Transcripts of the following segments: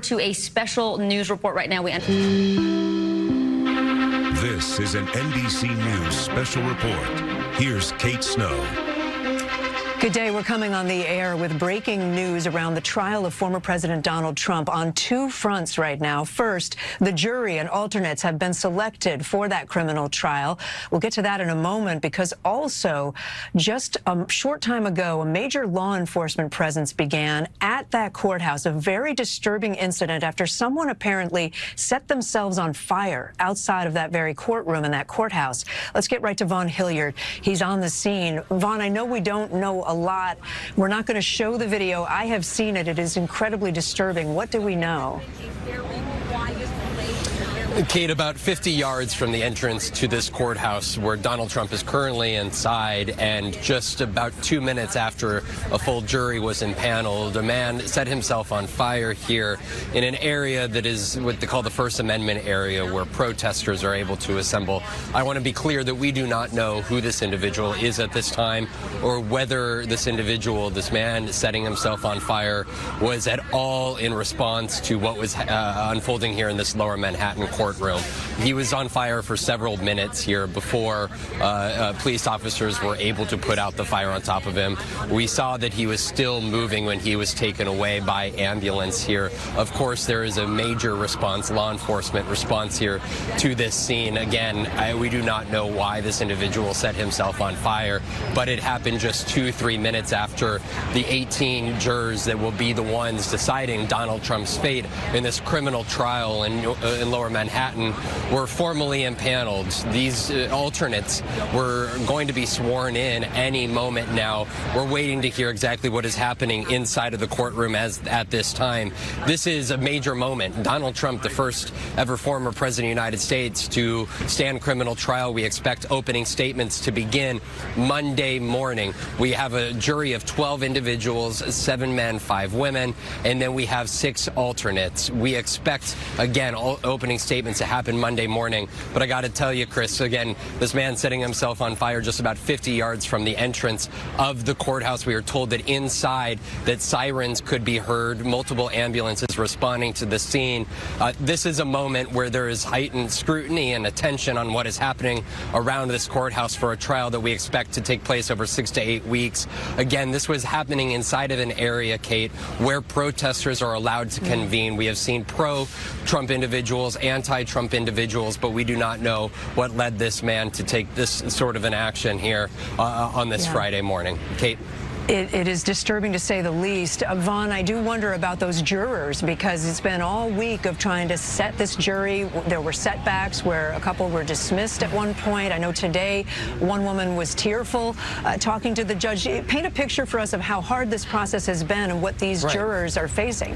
to a special news report right now. This is an NBC News special report. Here's Kate Snow. Good day. We're coming on the air with breaking news around the trial of former President Donald Trump on two fronts right now. First, the jury and alternates have been selected for that criminal trial. We'll get to that in a moment, because also just a short time ago, a major law enforcement presence began at that courthouse, a very disturbing incident after someone apparently set themselves on fire outside of that very courtroom in that courthouse. Let's get right to Vaughn Hilliard. He's on the scene. Vaughn, I know we don't know a lot. We're not going to show the video. I have seen it. It is incredibly disturbing. What do we know? Kate, about 50 yards from the entrance to this courthouse where Donald Trump is currently inside, and just about 2 minutes after a full jury was impaneled, a man set himself on fire here in an area that is what they call the First Amendment area, where protesters are able to assemble. I want to be clear that we do not know who this individual is at this time, or whether this individual, this man setting himself on fire, was at all in response to what was unfolding here in this lower Manhattan courtroom. He was on fire for several minutes here before police officers were able to put out the fire on top of him. We saw that he was still moving when he was taken away by ambulance here. Of course, there is a major response, law enforcement response here to this scene. Again, we do not know why this individual set himself on fire, but it happened just 2-3 minutes after the 18 jurors that will be the ones deciding Donald Trump's fate in this criminal trial in lower Manhattan were formally impaneled. These alternates were going to be sworn in any moment now. We're waiting to hear exactly what is happening inside of the courtroom at this time. This is a major moment. Donald Trump, the first ever former president of the United States to stand criminal trial. We expect opening statements to begin Monday morning. We have a jury of 12 individuals, 7 men, 5 women, and then we have 6 alternates. We expect, again, opening statements to happen Monday morning. But I got to tell you, Chris, again, this man setting himself on fire just about 50 yards from the entrance of the courthouse. We are told that inside that sirens could be heard, multiple ambulances responding to the scene. This is a moment where there is heightened scrutiny and attention on what is happening around this courthouse for a trial that we expect to take place over 6 to 8 weeks. Again, this was happening inside of an area, Kate, where protesters are allowed to convene. We have seen pro-Trump individuals, anti-Trump individuals, but we do not know what led this man to take this sort of an action here on this Friday morning. Kate? It is disturbing, to say the least. Vaughn, I do wonder about those jurors, because it's been all week of trying to set this jury. There were setbacks where a couple were dismissed at one point. I know today one woman was tearful talking to the judge. Paint a picture for us of how hard this process has been and what these jurors are facing.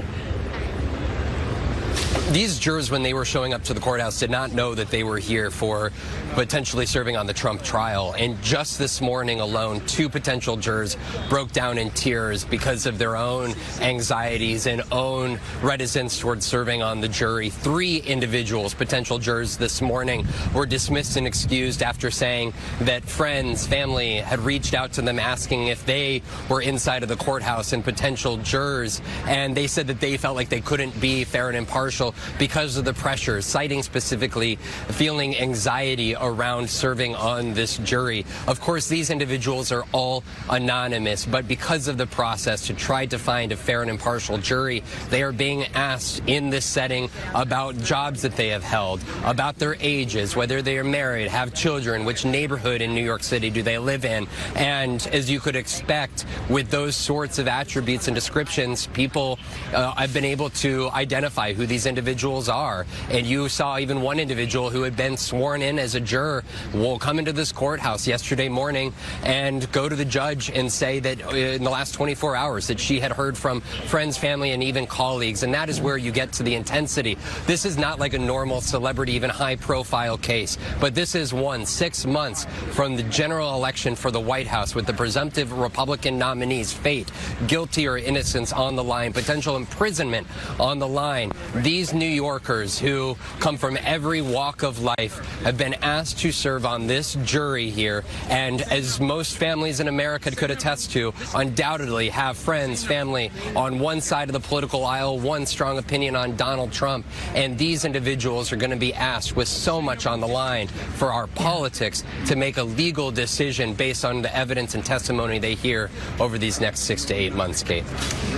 These jurors, when they were showing up to the courthouse, did not know that they were here for potentially serving on the Trump trial. And just this morning alone, 2 potential jurors broke down in tears because of their own anxieties and own reticence towards serving on the jury. 3 individuals, potential jurors, this morning were dismissed and excused after saying that friends, family had reached out to them asking if they were inside of the courthouse and potential jurors. And they said that they felt like they couldn't be fair and impartial because of the pressure, citing specifically feeling anxiety around serving on this jury. Of course, these individuals are all anonymous, but because of the process to try to find a fair and impartial jury, they are being asked in this setting about jobs that they have held, about their ages, whether they are married, have children, which neighborhood in New York City do they live in. And as you could expect, with those sorts of attributes and descriptions, people have been able to identify who these individuals are. And you saw even one individual who had been sworn in as a juror will come into this courthouse yesterday morning and go to the judge and say that in the last 24 hours that she had heard from friends, family, and even colleagues. And that is where you get to the intensity. This is not like a normal celebrity, even high-profile case, but this is 6 months from the general election for the White House, with the presumptive Republican nominee's fate, guilty or innocence on the line, potential imprisonment on the line. These these New Yorkers who come from every walk of life have been asked to serve on this jury here, and as most families in America could attest to, undoubtedly have friends, family on one side of the political aisle, one strong opinion on Donald Trump, and these individuals are going to be asked with so much on the line for our politics to make a legal decision based on the evidence and testimony they hear over these next 6 to 8 months, Kate.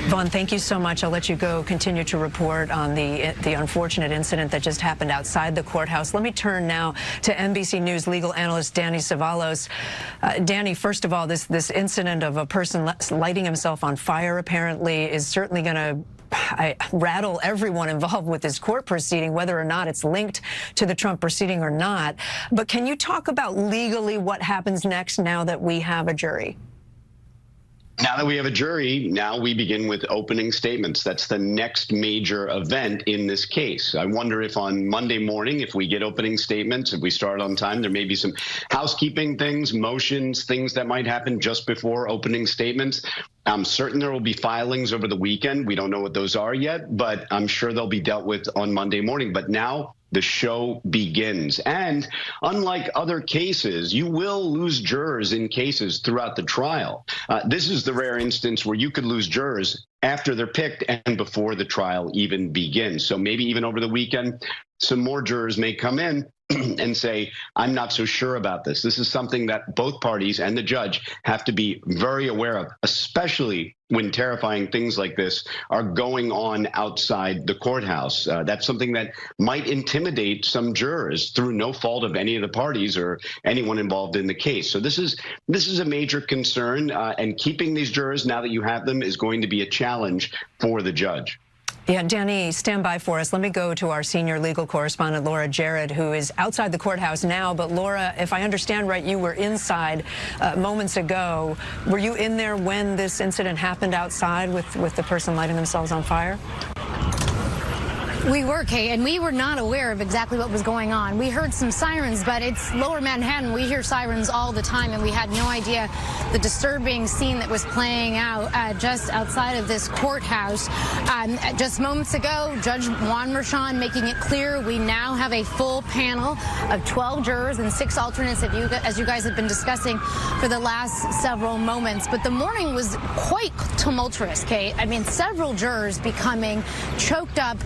Vaughn, thank you so much. I'll let you go continue to report on the unfortunate incident that just happened outside the courthouse. Let me turn now to NBC News legal analyst Danny Savalos. Danny, first of all, this incident of a person lighting himself on fire apparently is certainly going to rattle everyone involved with this court proceeding, whether or not it's linked to the Trump proceeding or not. But can you talk about legally what happens next now that we have a jury? Now that we have a jury, now we begin with opening statements. That's the next major event in this case. I wonder if on Monday morning, if we get opening statements, if we start on time, there may be some housekeeping things, motions, things that might happen just before opening statements. I'm certain there will be filings over the weekend. We don't know what those are yet, but I'm sure they'll be dealt with on Monday morning. But now the show begins. And unlike other cases, you will lose jurors in cases throughout the trial. This is the rare instance where you could lose jurors after they're picked and before the trial even begins. So maybe even over the weekend, some more jurors may come in and say, I'm not so sure about this. This is something that both parties and the judge have to be very aware of, especially when terrifying things like this are going on outside the courthouse. That's something that might intimidate some jurors through no fault of any of the parties or anyone involved in the case. So this is a major concern, and keeping these jurors now that you have them is going to be a challenge for the judge. Yeah, Danny, stand by for us. Let me go to our senior legal correspondent, Laura Jarrett, who is outside the courthouse now. But Laura, if I understand right, you were inside moments ago. Were you in there when this incident happened outside with the person lighting themselves on fire? We were, Kate, and we were not aware of exactly what was going on. We heard some sirens, but it's Lower Manhattan. We hear sirens all the time, and we had no idea the disturbing scene that was playing out just outside of this courthouse. Just moments ago, Judge Juan Merchan making it clear we now have a full panel of 12 jurors and 6 alternates, as you guys have been discussing for the last several moments. But the morning was quite tumultuous, Kate. I mean, several jurors becoming choked up,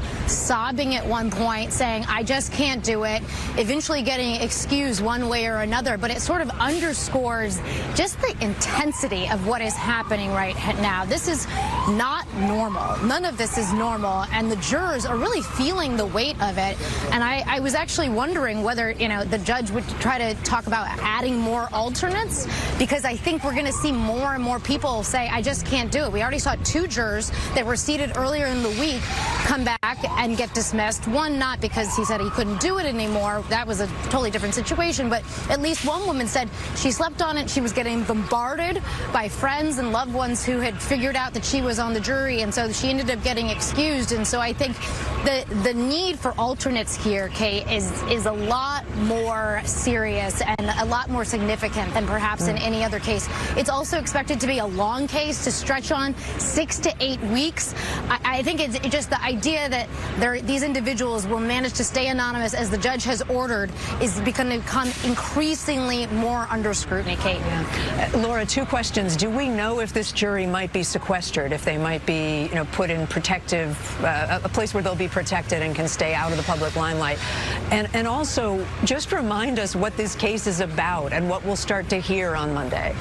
sobbing at one point, saying, I just can't do it, eventually getting excused one way or another. But it sort of underscores just the intensity of what is happening right now. This is not normal. None of this is normal, and the jurors are really feeling the weight of it. And I was actually wondering whether, the judge would try to talk about adding more alternates, because I think we're going to see more and more people say, I just can't do it. We already saw 2 jurors that were seated earlier in the week come back and get dismissed. One not because he said he couldn't do it anymore. That was a totally different situation. But at least one woman said she slept on it. She was getting bombarded by friends and loved ones who had figured out that she was on the jury, and so she ended up getting excused. And so I think the need for alternates here, Kate, is a lot more serious and a lot more significant than perhaps in any other case. It's also expected to be a long case, to stretch on 6 to 8 weeks. I think it's just the idea that these individuals will manage to stay anonymous, as the judge has ordered, is going to become increasingly more under scrutiny, Kate. Yeah. Laura, 2 questions. Do we know if this jury might be sequestered, if they might be, put in protective, a place where they'll be protected and can stay out of the public limelight? And also, just remind us what this case is about and what we'll start to hear on Monday.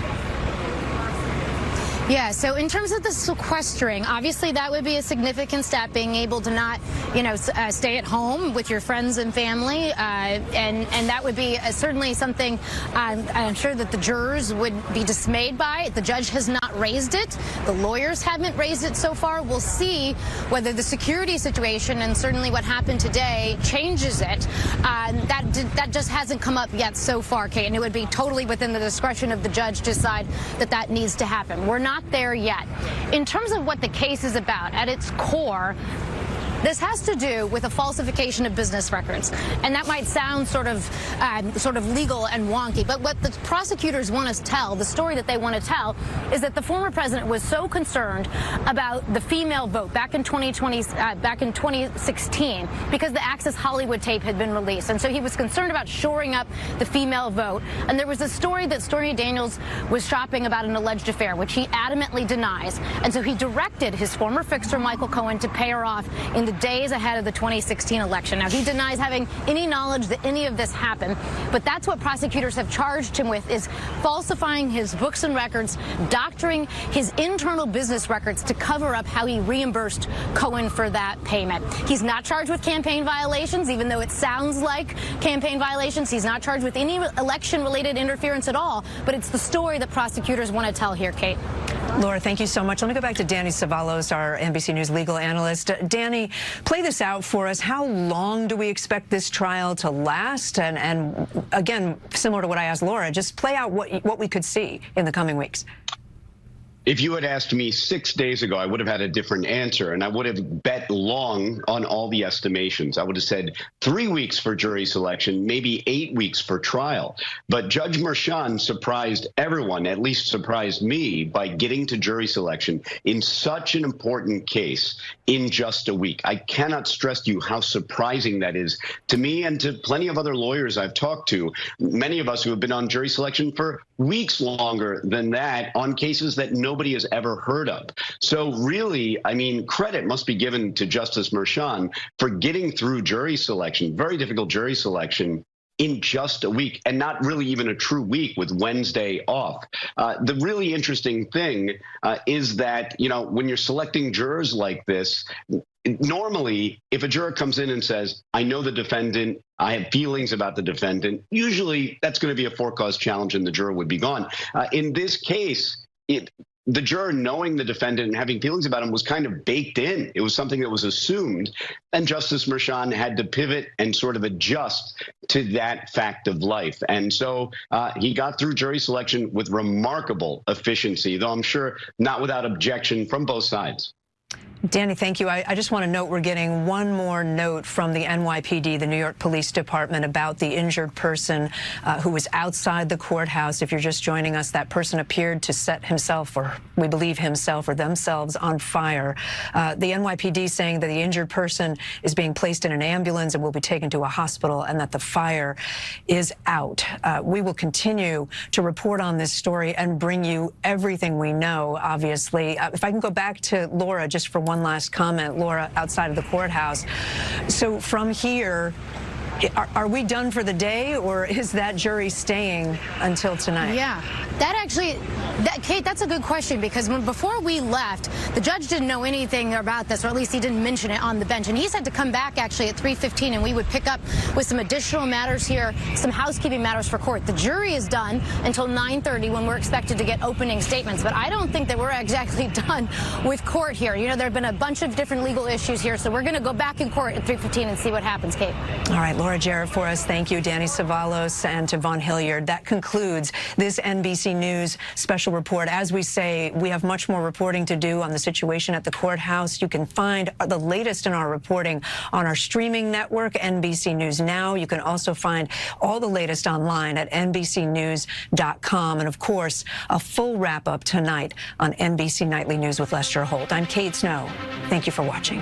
Yeah, so in terms of the sequestering, obviously that would be a significant step, being able to not, stay at home with your friends and family, and that would be certainly something I'm sure that the jurors would be dismayed by. The judge has not raised it. The lawyers haven't raised it so far. We'll see whether the security situation and certainly what happened today changes it. That just hasn't come up yet so far, Kate, and it would be totally within the discretion of the judge to decide that needs to happen. We're not there yet. In terms of what the case is about, at its core, This has to do with a falsification of business records, and that might sound sort of legal and wonky, but what the prosecutors want to tell, the story that they want to tell, is that the former president was so concerned about the female vote back in 2016 because the Access Hollywood tape had been released, and so he was concerned about shoring up the female vote. And there was a story that Stormy Daniels was shopping about an alleged affair, which he adamantly denies, and so he directed his former fixer Michael Cohen to pay her off in the days ahead of the 2016 election. Now, he denies having any knowledge that any of this happened, but that's what prosecutors have charged him with, is falsifying his books and records, doctoring his internal business records to cover up how he reimbursed Cohen for that payment. He's not charged with campaign violations, even though it sounds like campaign violations. He's not charged with any election-related interference at all, but it's the story that prosecutors want to tell here, Kate. Laura, thank you so much. Let me go back to Danny Savalos, our NBC News legal analyst. Danny, play this out for us. How long do we expect this trial to last? And again, similar to what I asked Laura, just play out what we could see in the coming weeks. If you had asked me 6 days ago, I would have had a different answer, and I would have bet long on all the estimations. I would have said 3 weeks for jury selection, maybe 8 weeks for trial. But Judge Merchan surprised everyone, at least surprised me, by getting to jury selection in such an important case in just a week. I cannot stress to you how surprising that is to me and to plenty of other lawyers I've talked to, many of us who have been on jury selection for weeks longer than that on cases that nobody has ever heard of. So really, I mean, credit must be given to Justice Merchan for getting through jury selection, very difficult jury selection, in just a week, and not really even a true week with Wednesday off. The really interesting thing is that, you know, when you're selecting jurors like this, normally, if a juror comes in and says, I know the defendant, I have feelings about the defendant, usually that's going to be a for-cause challenge and the juror would be gone. In this case, the juror knowing the defendant and having feelings about him was kind of baked in. It was something that was assumed, and Justice Merchan had to pivot and sort of adjust to that fact of life. And so he got through jury selection with remarkable efficiency, though I'm sure not without objection from both sides. Danny, thank you. I just want to note we're getting one more note from the NYPD, the New York Police Department, about the injured person who was outside the courthouse. If you're just joining us, that person appeared to set himself, or we believe himself or themselves, on fire. The NYPD saying that the injured person is being placed in an ambulance and will be taken to a hospital, and that the fire is out. We will continue to report on this story and bring you everything we know, obviously. If I can go back to Laura just for one last comment, Laura, outside of the courthouse. So from here, are we done for the day, or is that jury staying until tonight? Yeah, Kate, that's a good question, because before we left, the judge didn't know anything about this, or at least he didn't mention it on the bench. And he said to come back actually at 3:15, and we would pick up with some additional matters here, some housekeeping matters for court. The jury is done until 9:30 when we're expected to get opening statements. But I don't think that we're exactly done with court here. You know, there have been a bunch of different legal issues here, so we're going to go back in court at 3:15 and see what happens, Kate. All right, Laura Jarrett for us. Thank you, Danny Savalos and Tavon Hilliard. That concludes this NBC News special report. As we say, we have much more reporting to do on the situation at the courthouse. You can find the latest in our reporting on our streaming network, NBC News Now. You can also find all the latest online at NBCnews.com. And of course, a full wrap-up tonight on NBC Nightly News with Lester Holt. I'm Kate Snow. Thank you for watching.